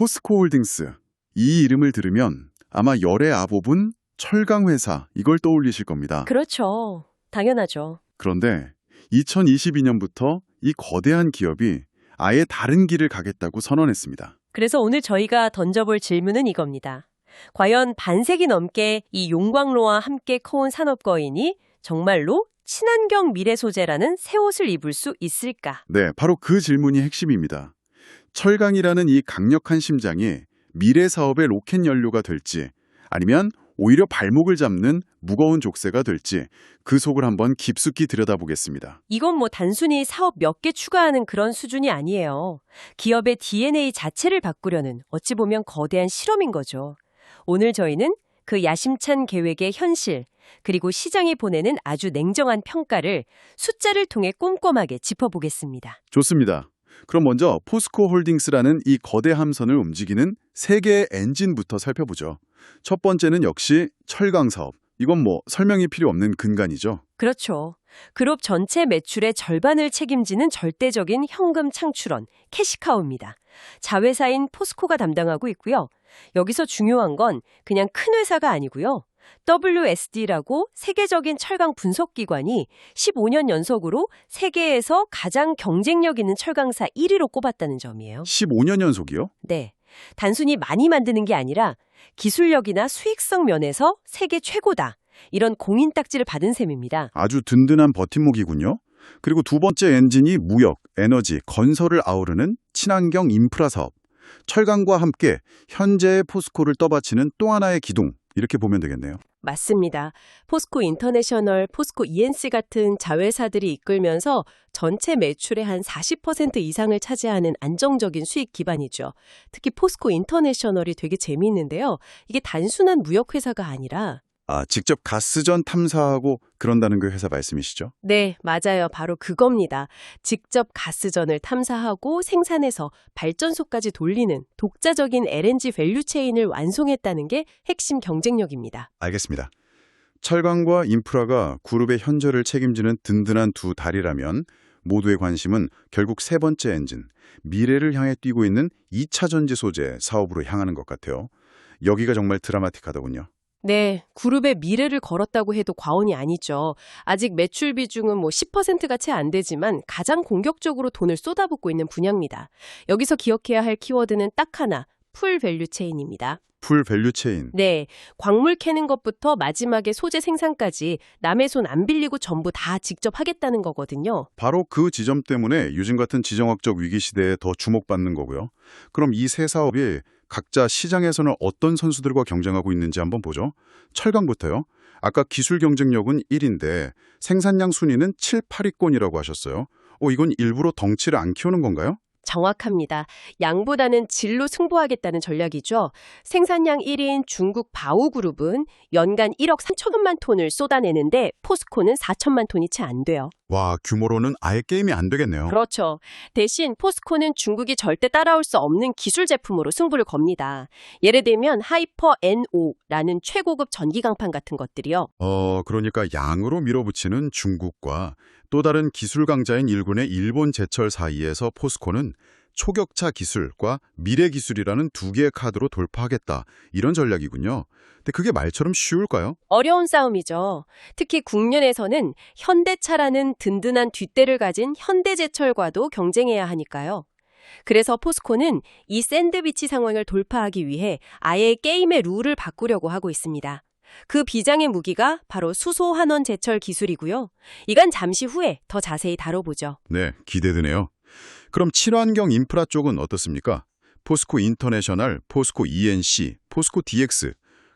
포스코홀딩스. 이 이름을 들으면 아마 열의 아홉은 철강회사 이걸 떠올리실 겁니다. 그렇죠. 당연하죠. 그런데 2022년부터 이 거대한 기업이 아예 다른 길을 가겠다고 선언했습니다. 그래서 오늘 저희가 던져볼 질문은 이겁니다. 과연 반세기 넘게 이 용광로와 함께 커온 산업거인이 정말로 친환경 미래 소재라는 새 옷을 입을 수 있을까? 네, 바로 그 질문이 핵심입니다. 철강이라는 이 강력한 심장이 미래 사업의 로켓 연료가 될지 아니면 오히려 발목을 잡는 무거운 족쇄가 될지 그 속을 한번 깊숙이 들여다보겠습니다. 이건 뭐 단순히 사업 몇 개 추가하는 그런 수준이 아니에요. 기업의 DNA 자체를 바꾸려는 어찌 보면 거대한 실험인 거죠. 오늘 저희는 그 야심찬 계획의 현실, 그리고 시장이 보내는 아주 냉정한 평가를 숫자를 통해 꼼꼼하게 짚어보겠습니다. 좋습니다. 그럼 먼저 포스코홀딩스라는 이 거대 함선을 움직이는 세 개의 엔진부터 살펴보죠. 첫 번째는 역시 철강 사업. 이건 뭐 설명이 필요 없는 근간이죠. 그렇죠. 그룹 전체 매출의 절반을 책임지는 절대적인 현금 창출원, 캐시카우입니다. 자회사인 포스코가 담당하고 있고요. 여기서 중요한 건 그냥 큰 회사가 아니고요. WSD라고 세계적인 철강 분석기관이 15년 연속으로 세계에서 가장 경쟁력 있는 철강사 1위로 꼽았다는 점이에요. 15년 연속이요? 네. 단순히 많이 만드는 게 아니라 기술력이나 수익성 면에서 세계 최고다. 이런 공인 딱지를 받은 셈입니다. 아주 든든한 버팀목이군요. 그리고 두 번째 엔진이 무역, 에너지, 건설을 아우르는 친환경 인프라 사업. 철강과 함께 현재의 포스코를 떠받치는 또 하나의 기둥. 이렇게 보면 되겠네요. 맞습니다. 포스코 인터내셔널, 포스코 ENC 같은 자회사들이 이끌면서 전체 매출의 한 40% 이상을 차지하는 안정적인 수익 기반이죠. 특히 포스코 인터내셔널이 되게 재미있는데요. 이게 단순한 무역회사가 아니라 직접 가스전 탐사하고 그런다는 그 회사 말씀이시죠? 네, 맞아요. 바로 그겁니다. 직접 가스전을 탐사하고 생산해서 발전소까지 돌리는 독자적인 LNG 밸류 체인을 완성했다는 게 핵심 경쟁력입니다. 알겠습니다. 철강과 인프라가 그룹의 현저를 책임지는 든든한 두 다리라면 모두의 관심은 결국 세 번째 엔진, 미래를 향해 뛰고 있는 2차 전지 소재 사업으로 향하는 것 같아요. 여기가 정말 드라마틱하더군요. 네, 그룹의 미래를 걸었다고 해도 과언이 아니죠. 아직 매출 비중은 10%가 채 안 되지만 가장 공격적으로 돈을 쏟아붓고 있는 분야입니다. 여기서 기억해야 할 키워드는 딱 하나, 풀 밸류 체인입니다. 풀 밸류 체인. 네, 광물 캐는 것부터 마지막에 소재 생산까지 남의 손 안 빌리고 전부 다 직접 하겠다는 거거든요. 바로 그 지점 때문에 요즘 같은 지정학적 위기 시대에 더 주목받는 거고요. 그럼 이 세 사업이 각자 시장에서는 어떤 선수들과 경쟁하고 있는지 한번 보죠. 철강부터요. 아까 기술 경쟁력은 1인데 생산량 순위는 7, 8위권이라고 하셨어요. 이건 일부러 덩치를 안 키우는 건가요? 정확합니다. 양보다는 질로 승부하겠다는 전략이죠. 생산량 1위인 중국 바오그룹은 연간 1억 3천만 톤을 쏟아내는데 포스코는 4천만 톤이 채 안 돼요. 와, 규모로는 아예 게임이 안 되겠네요. 그렇죠. 대신 포스코는 중국이 절대 따라올 수 없는 기술 제품으로 승부를 겁니다. 예를 들면 하이퍼 NO라는 최고급 전기 강판 같은 것들이요. 그러니까 양으로 밀어붙이는 중국과 또 다른 기술 강자인 일군의 일본 제철 사이에서 포스코는 초격차 기술과 미래 기술이라는 두 개의 카드로 돌파하겠다. 이런 전략이군요. 근데 그게 말처럼 쉬울까요? 어려운 싸움이죠. 특히 국내에서는 현대차라는 든든한 뒷대를 가진 현대제철과도 경쟁해야 하니까요. 그래서 포스코는 이 샌드위치 상황을 돌파하기 위해 아예 게임의 룰을 바꾸려고 하고 있습니다. 그 비장의 무기가 바로 수소환원 제철 기술이고요. 이건 잠시 후에 더 자세히 다뤄보죠. 네, 기대되네요. 그럼 친환경 인프라 쪽은 어떻습니까? 포스코 인터내셔널, 포스코 ENC, 포스코 DX.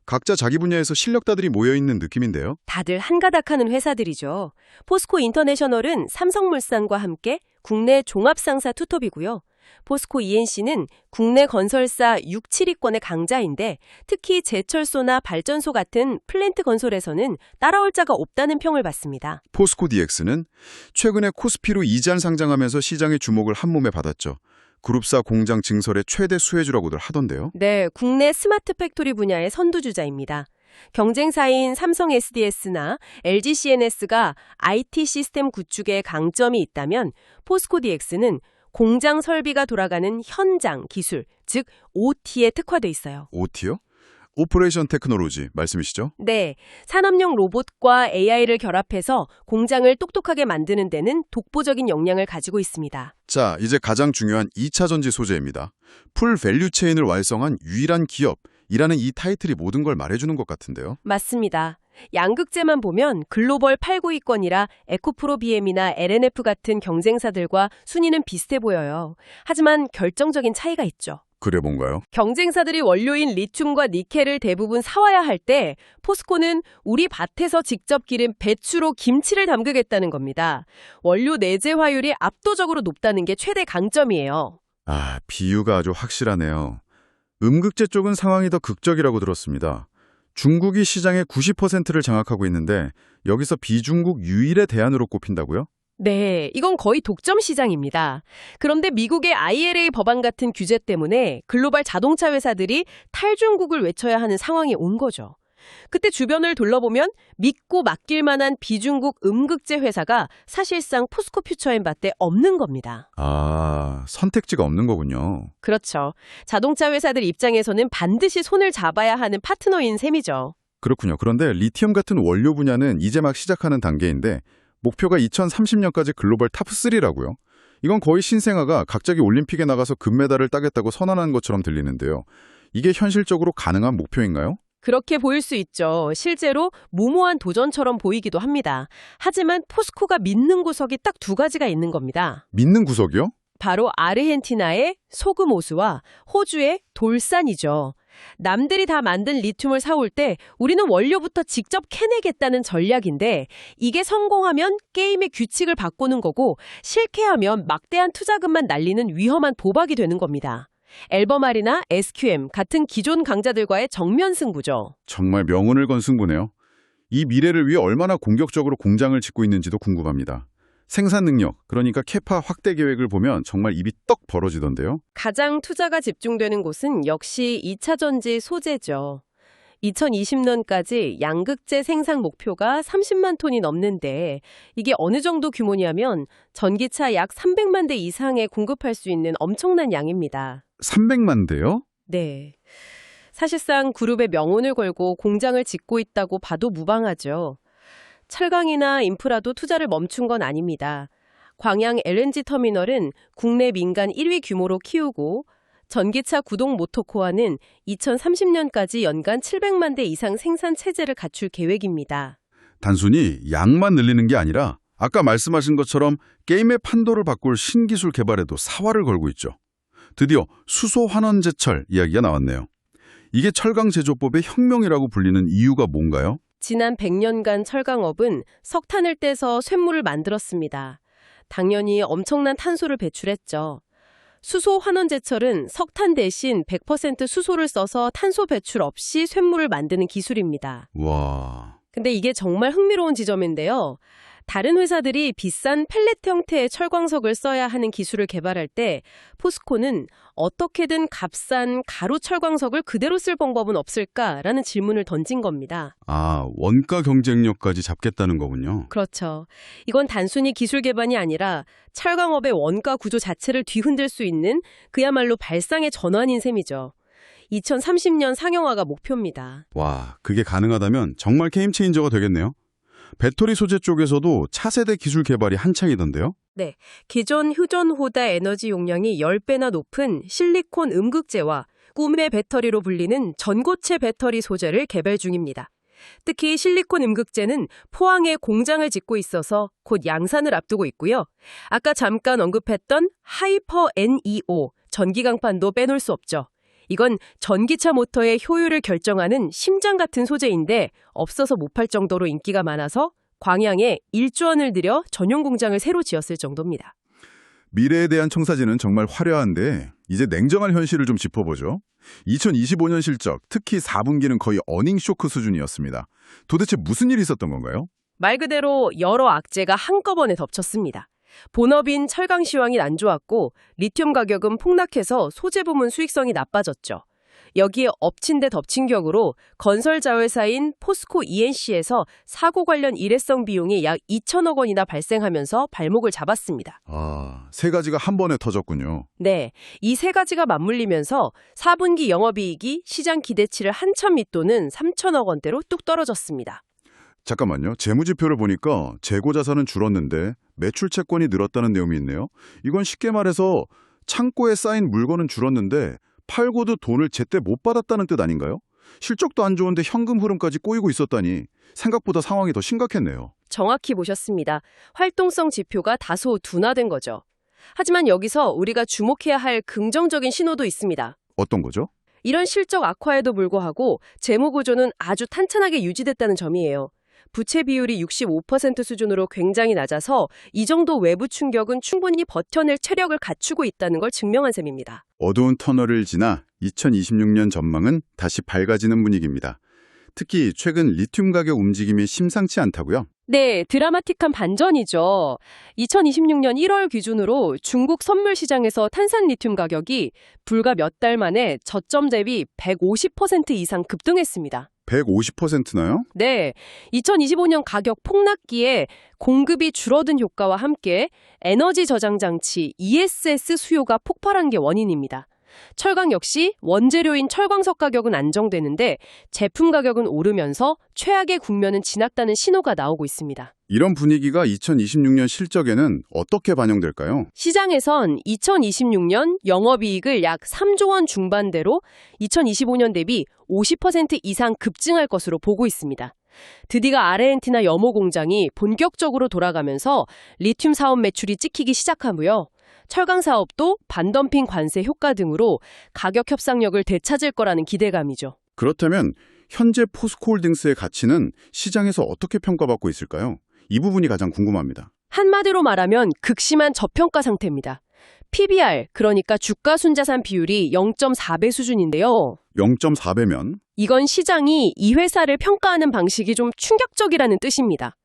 각자 자기 분야에서 실력자들이 모여있는 느낌인데요. 다들 한가닥하는 회사들이죠. 포스코 인터내셔널은 삼성물산과 함께 국내 종합상사 투톱이고요. 포스코 ENC는 국내 건설사 6, 7위권의 강자인데 특히 제철소나 발전소 같은 플랜트 건설에서는 따라올 자가 없다는 평을 받습니다. 포스코 DX는 최근에 코스피로 이전 상장하면서 시장의 주목을 한몸에 받았죠. 그룹사 공장 증설의 최대 수혜주라고들 하던데요. 네, 국내 스마트 팩토리 분야의 선두주자입니다. 경쟁사인 삼성 SDS나 LG CNS가 IT 시스템 구축에 강점이 있다면 포스코 DX는 공장 설비가 돌아가는 현장 기술, 즉 OT에 특화돼 있어요. OT요? 오퍼레이션 테크놀로지 말씀이시죠? 네, 산업용 로봇과 AI를 결합해서 공장을 똑똑하게 만드는 데는 독보적인 역량을 가지고 있습니다. 자, 이제 가장 중요한 2차 전지 소재입니다. 풀 밸류 체인을 완성한 유일한 기업이라는 이 타이틀이 모든 걸 말해주는 것 같은데요. 맞습니다. 양극재만 보면 글로벌 8구위권이라 에코프로비엠이나 LNF 같은 경쟁사들과 순위는 비슷해 보여요. 하지만 결정적인 차이가 있죠. 그래 뭔가요? 경쟁사들이 원료인 리튬과 니켈을 대부분 사와야 할 때 포스코는 우리 밭에서 직접 기른 배추로 김치를 담그겠다는 겁니다. 원료 내재 화율이 압도적으로 높다는 게 최대 강점이에요. 아, 비유가 아주 확실하네요. 음극재 쪽은 상황이 더 극적이라고 들었습니다. 중국이 시장의 90%를 장악하고 있는데 여기서 비중국 유일의 대안으로 꼽힌다고요? 네, 이건 거의 독점 시장입니다. 그런데 미국의 IRA 법안 같은 규제 때문에 글로벌 자동차 회사들이 탈중국을 외쳐야 하는 상황이 온 거죠. 그때 주변을 둘러보면 믿고 맡길 만한 비중국 음극재 회사가 사실상 포스코 퓨처엠바트에 없는 겁니다. 아, 선택지가 없는 거군요. 그렇죠. 자동차 회사들 입장에서는 반드시 손을 잡아야 하는 파트너인 셈이죠. 그렇군요. 그런데 리튬 같은 원료 분야는 이제 막 시작하는 단계인데 목표가 2030년까지 글로벌 탑3라고요. 이건 거의 신생아가 갑자기 올림픽에 나가서 금메달을 따겠다고 선언한 것처럼 들리는데요. 이게 현실적으로 가능한 목표인가요? 그렇게 보일 수 있죠. 실제로 무모한 도전처럼 보이기도 합니다. 하지만 포스코가 믿는 구석이 딱 두 가지가 있는 겁니다. 믿는 구석이요? 바로 아르헨티나의 소금호수와 호주의 돌산이죠. 남들이 다 만든 리튬을 사올 때 우리는 원료부터 직접 캐내겠다는 전략인데 이게 성공하면 게임의 규칙을 바꾸는 거고 실패하면 막대한 투자금만 날리는 위험한 도박이 되는 겁니다. 앨범알이나 SQM 같은 기존 강자들과의 정면 승부죠. 정말 명운을 건 승부네요. 이 미래를 위해 얼마나 공격적으로 공장을 짓고 있는지도 궁금합니다. 생산 능력, 그러니까 캐파 확대 계획을 보면 정말 입이 떡 벌어지던데요. 가장 투자가 집중되는 곳은 역시 2차 전지 소재죠. 2020년까지 양극재 생산 목표가 30만 톤이 넘는데 이게 어느 정도 규모냐면 전기차 약 300만 대 이상에 공급할 수 있는 엄청난 양입니다. 300만 대요? 네. 사실상 그룹의 명운을 걸고 공장을 짓고 있다고 봐도 무방하죠. 철강이나 인프라도 투자를 멈춘 건 아닙니다. 광양 LNG 터미널은 국내 민간 1위 규모로 키우고 전기차 구동 모터코어는 2030년까지 연간 700만 대 이상 생산 체제를 갖출 계획입니다. 단순히 양만 늘리는 게 아니라 아까 말씀하신 것처럼 게임의 판도를 바꿀 신기술 개발에도 사활을 걸고 있죠. 드디어 수소 환원제철 이야기가 나왔네요. 이게 철강 제조법의 혁명이라고 불리는 이유가 뭔가요? 지난 100년간 철강업은 석탄을 떼서 쇳물을 만들었습니다. 당연히 엄청난 탄소를 배출했죠. 수소 환원제철은 석탄 대신 100% 수소를 써서 탄소 배출 없이 쇳물을 만드는 기술입니다. 와... 근데 이게 정말 흥미로운 지점인데요. 다른 회사들이 비싼 펠렛 형태의 철광석을 써야 하는 기술을 개발할 때 포스코는 어떻게든 값싼 가루 철광석을 그대로 쓸 방법은 없을까라는 질문을 던진 겁니다. 아, 원가 경쟁력까지 잡겠다는 거군요. 그렇죠. 이건 단순히 기술 개발이 아니라 철강업의 원가 구조 자체를 뒤흔들 수 있는 그야말로 발상의 전환인 셈이죠. 2030년 상용화가 목표입니다. 와, 그게 가능하다면 정말 게임 체인저가 되겠네요. 배터리 소재 쪽에서도 차세대 기술 개발이 한창이던데요? 네, 기존 휴전호다 에너지 용량이 10배나 높은 실리콘 음극재와 꿈의 배터리로 불리는 전고체 배터리 소재를 개발 중입니다. 특히 실리콘 음극재는 포항에 공장을 짓고 있어서 곧 양산을 앞두고 있고요. 아까 잠깐 언급했던 하이퍼 NEO 전기강판도 빼놓을 수 없죠. 이건 전기차 모터의 효율을 결정하는 심장 같은 소재인데 없어서 못 팔 정도로 인기가 많아서 광양에 1조 원을 들여 전용 공장을 새로 지었을 정도입니다. 미래에 대한 청사진은 정말 화려한데 이제 냉정한 현실을 좀 짚어보죠. 2025년 실적, 특히 4분기는 거의 어닝 쇼크 수준이었습니다. 도대체 무슨 일이 있었던 건가요? 말 그대로 여러 악재가 한꺼번에 덮쳤습니다. 본업인 철강 시황이 안 좋았고 리튬 가격은 폭락해서 소재 부문 수익성이 나빠졌죠. 여기에 엎친 데 덮친 격으로 건설 자회사인 포스코 ENC에서 사고 관련 일회성 비용이 약 2천억 원이나 발생하면서 발목을 잡았습니다. 아, 세 가지가 한 번에 터졌군요. 네, 이 세 가지가 맞물리면서 4분기 영업이익이 시장 기대치를 한참 밑도는 3천억 원대로 뚝 떨어졌습니다. 잠깐만요. 재무지표를 보니까 재고 자산은 줄었는데 매출 채권이 늘었다는 내용이 있네요. 이건 쉽게 말해서 창고에 쌓인 물건은 줄었는데 팔고도 돈을 제때 못 받았다는 뜻 아닌가요? 실적도 안 좋은데 현금 흐름까지 꼬이고 있었다니 생각보다 상황이 더 심각했네요. 정확히 보셨습니다. 활동성 지표가 다소 둔화된 거죠. 하지만 여기서 우리가 주목해야 할 긍정적인 신호도 있습니다. 어떤 거죠? 이런 실적 악화에도 불구하고 재무 구조는 아주 탄탄하게 유지됐다는 점이에요. 부채 비율이 65% 수준으로 굉장히 낮아서 이 정도 외부 충격은 충분히 버텨낼 체력을 갖추고 있다는 걸 증명한 셈입니다. 어두운 터널을 지나 2026년 전망은 다시 밝아지는 분위기입니다. 특히 최근 리튬 가격 움직임이 심상치 않다고요? 네, 드라마틱한 반전이죠. 2026년 1월 기준으로 중국 선물 시장에서 탄산 리튬 가격이 불과 몇 달 만에 저점 대비 150% 이상 급등했습니다. 150%나요? 네, 2025년 가격 폭락기에 공급이 줄어든 효과와 함께 에너지 저장 장치 ESS 수요가 폭발한 게 원인입니다. 철강 역시 원재료인 철광석 가격은 안정되는데 제품 가격은 오르면서 최악의 국면은 지났다는 신호가 나오고 있습니다. 이런 분위기가 2026년 실적에는 어떻게 반영될까요? 시장에선 2026년 영업이익을 약 3조 원 중반대로 2025년 대비 50% 이상 급증할 것으로 보고 있습니다. 드디어 아르헨티나 염호 공장이 본격적으로 돌아가면서 리튬 사업 매출이 찍히기 시작하고요. 철강 사업도 반덤핑 관세 효과 등으로 가격 협상력을 되찾을 거라는 기대감이죠. 그렇다면 현재 포스코홀딩스의 가치는 시장에서 어떻게 평가받고 있을까요? 이 부분이 가장 궁금합니다. 한마디로 말하면 극심한 저평가 상태입니다. PBR, 그러니까 주가 순자산 비율이 0.4배 수준인데요. 0.4배면? 이건 시장이 이 회사를 평가하는 방식이 좀 충격적이라는 뜻입니다.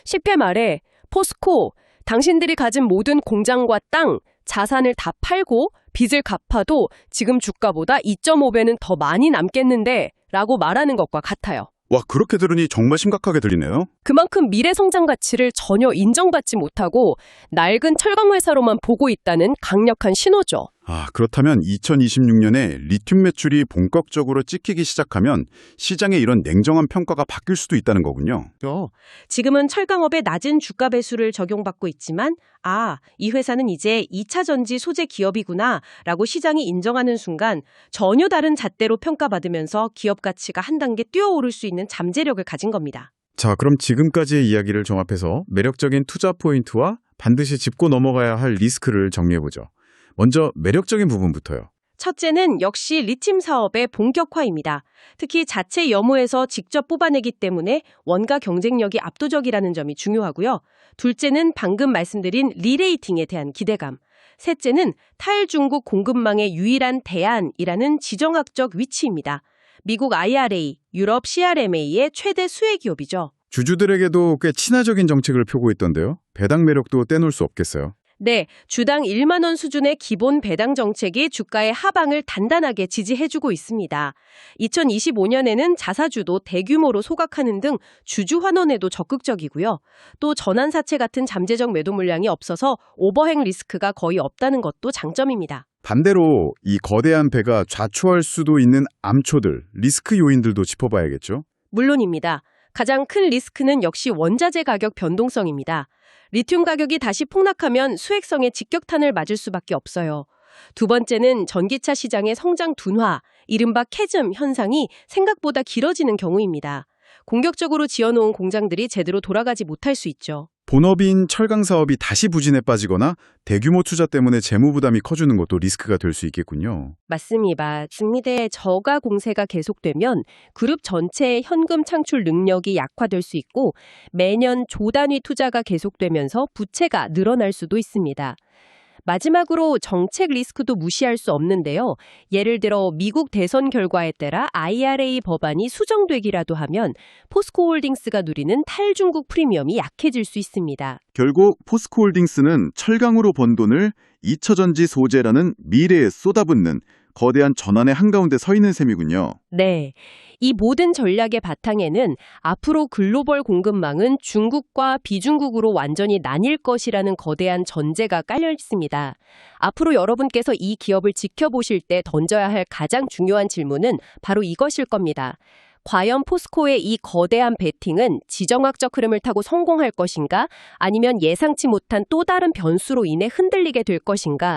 쉽게 말해 포스코, 당신들이 가진 모든 공장과 땅, 자산을 다 팔고 빚을 갚아도 지금 주가보다 2.5배는 더 많이 남겠는데 라고 말하는 것과 같아요. 와, 그렇게 들으니 정말 심각하게 들리네요. 그만큼 미래 성장 가치를 전혀 인정받지 못하고 낡은 철강 회사로만 보고 있다는 강력한 신호죠. 아, 그렇다면 2026년에 리튬 매출이 본격적으로 찍히기 시작하면 시장의 이런 냉정한 평가가 바뀔 수도 있다는 거군요. 지금은 철강업의 낮은 주가 배수를 적용받고 있지만 이 회사는 이제 2차 전지 소재 기업이구나 라고 시장이 인정하는 순간 전혀 다른 잣대로 평가받으면서 기업 가치가 한 단계 뛰어오를 수 있는 잠재력을 가진 겁니다. 자, 그럼 지금까지의 이야기를 종합해서 매력적인 투자 포인트와 반드시 짚고 넘어가야 할 리스크를 정리해보죠. 먼저 매력적인 부분부터요. 첫째는 역시 리튬 사업의 본격화입니다. 특히 자체 염호에서 직접 뽑아내기 때문에 원가 경쟁력이 압도적이라는 점이 중요하고요. 둘째는 방금 말씀드린 리레이팅에 대한 기대감. 셋째는 탈중국 공급망의 유일한 대안이라는 지정학적 위치입니다. 미국 IRA, 유럽 CRMA의 최대 수혜 기업이죠. 주주들에게도 꽤 친화적인 정책을 펴고 있던데요. 배당 매력도 떼놓을 수 없겠어요. 네, 주당 1만 원 수준의 기본 배당 정책이 주가의 하방을 단단하게 지지해주고 있습니다. 2025년에는 자사주도 대규모로 소각하는 등 주주 환원에도 적극적이고요. 또 전환사채 같은 잠재적 매도 물량이 없어서 오버행 리스크가 거의 없다는 것도 장점입니다. 반대로 이 거대한 배가 좌초할 수도 있는 암초들, 리스크 요인들도 짚어봐야겠죠. 물론입니다. 가장 큰 리스크는 역시 원자재 가격 변동성입니다. 리튬 가격이 다시 폭락하면 수익성에 직격탄을 맞을 수밖에 없어요. 두 번째는 전기차 시장의 성장 둔화, 이른바 캐즘 현상이 생각보다 길어지는 경우입니다. 공격적으로 지어놓은 공장들이 제대로 돌아가지 못할 수 있죠. 본업인 철강 사업이 다시 부진에 빠지거나 대규모 투자 때문에 재무 부담이 커지는 것도 리스크가 될 수 있겠군요. 맞습니다. 중미대의 저가 공세가 계속되면 그룹 전체의 현금 창출 능력이 약화될 수 있고 매년 조 단위 투자가 계속되면서 부채가 늘어날 수도 있습니다. 마지막으로 정책 리스크도 무시할 수 없는데요. 예를 들어 미국 대선 결과에 따라 IRA 법안이 수정되기라도 하면 포스코홀딩스가 누리는 탈중국 프리미엄이 약해질 수 있습니다. 결국 포스코홀딩스는 철강으로 번 돈을 2차전지 소재라는 미래에 쏟아붓는 거대한 전환의 한가운데 서 있는 셈이군요. 네. 이 모든 전략의 바탕에는 앞으로 글로벌 공급망은 중국과 비중국으로 완전히 나뉠 것이라는 거대한 전제가 깔려 있습니다. 앞으로 여러분께서 이 기업을 지켜보실 때 던져야 할 가장 중요한 질문은 바로 이것일 겁니다. 과연 포스코의 이 거대한 베팅은 지정학적 흐름을 타고 성공할 것인가? 아니면 예상치 못한 또 다른 변수로 인해 흔들리게 될 것인가?